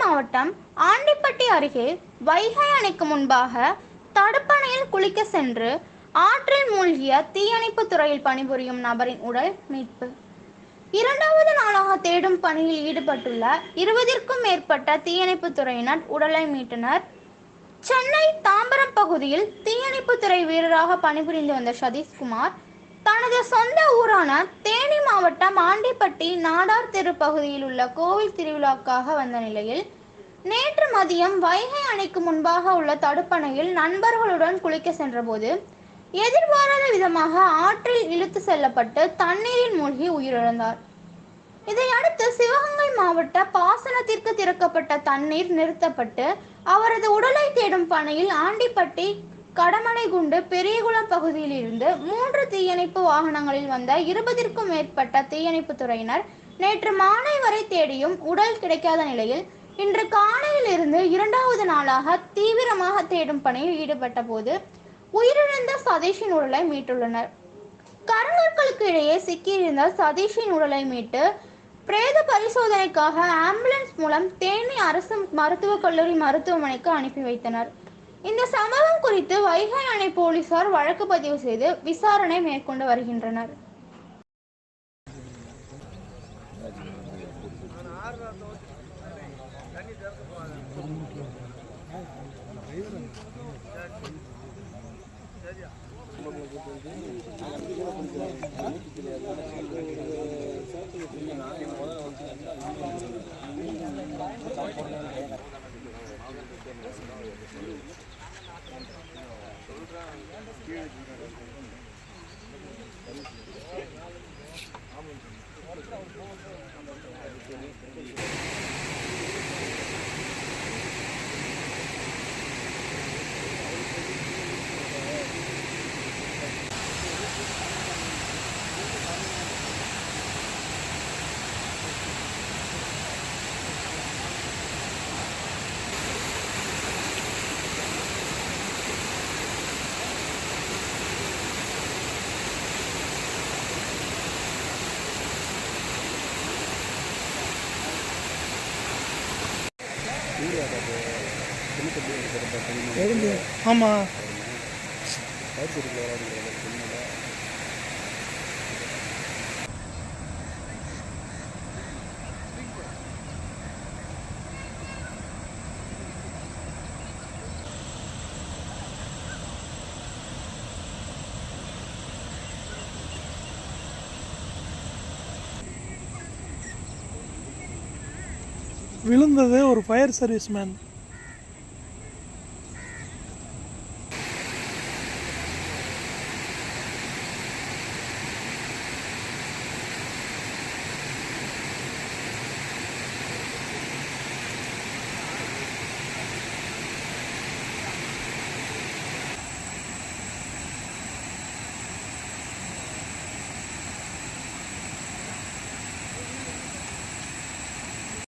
மாவட்டம் ஆண்டிப்பட்டி அருகே வைகை அணைக்கு முன்பாக தடுப்பணையில் குளிக்க சென்று ஆற்றில் மூழ்கிய தீயணைப்பு துறையில் பணிபுரியும் நபரின் உடல் மீட்பு. இரண்டாவது நாளாக தேடும் பணியில் ஈடுபட்டுள்ள 20க்கும் மேற்பட்ட தீயணைப்பு துறையினர் உடலை மீட்டனர். சென்னை தாம்பரம் பகுதியில் தீயணைப்பு துறை வீரராக பணிபுரிந்து வந்த சதீஷ்குமார் தனது சொந்த ஊரான தேனி மாவட்டம் ஆண்டிப்பட்டி நாடார் தெரு பகுதியில் உள்ள கோவில் திருவிழாக்காக வந்த நிலையில் நேற்று மதியம் வைகை அணைக்கு முன்பாக உள்ள தடுப்பணையில் நண்பர்களுடன் குளிக்க சென்றபோது எதிர்பாராத விதமாக ஆற்றில் இழுத்து செல்லப்பட்டு தண்ணீரில் மூழ்கி உயிரிழந்தார். இதையடுத்து சிவகங்கை மாவட்ட பாசனத்திற்கு திறக்கப்பட்ட தண்ணீர் நிறுத்தப்பட்டு அவரது உடலை தேடும் பணியில் ஆண்டிப்பட்டி கடமனைகுண்டு பெரியகுளம் பகுதியில் இருந்து 3 தீயணைப்பு வாகனங்களில் வந்த 20க்கும் மேற்பட்ட தீயணைப்பு துறையினர் நேற்று மாலை வரை தேடியும் உடல் கிடைக்காத நிலையில் இன்று காலையில் இருந்து 2வது நாளாக தீவிரமாக தேடும் பணியில் ஈடுபட்ட போது உயிரிழந்த சதீஷின் உடலை மீட்டுள்ளனர். கருங்கற்களுக்கு இடையே சிக்கியிருந்த சதீஷின் உடலை மீட்டு பிரேத பரிசோதனைக்காக ஆம்புலன்ஸ் மூலம் தேனி அரசு மருத்துவக் கல்லூரி மருத்துவமனைக்கு அனுப்பி வைத்தனர். இந்த சம்பவம் குறித்து வைகை அணை போலீசார் வழக்கு பதிவு செய்து விசாரணை மேற்கொண்டு வருகின்றனர். ஆமாம் விழுந்தது ஒரு ஃபயர் சர்வீஸ் மேன்.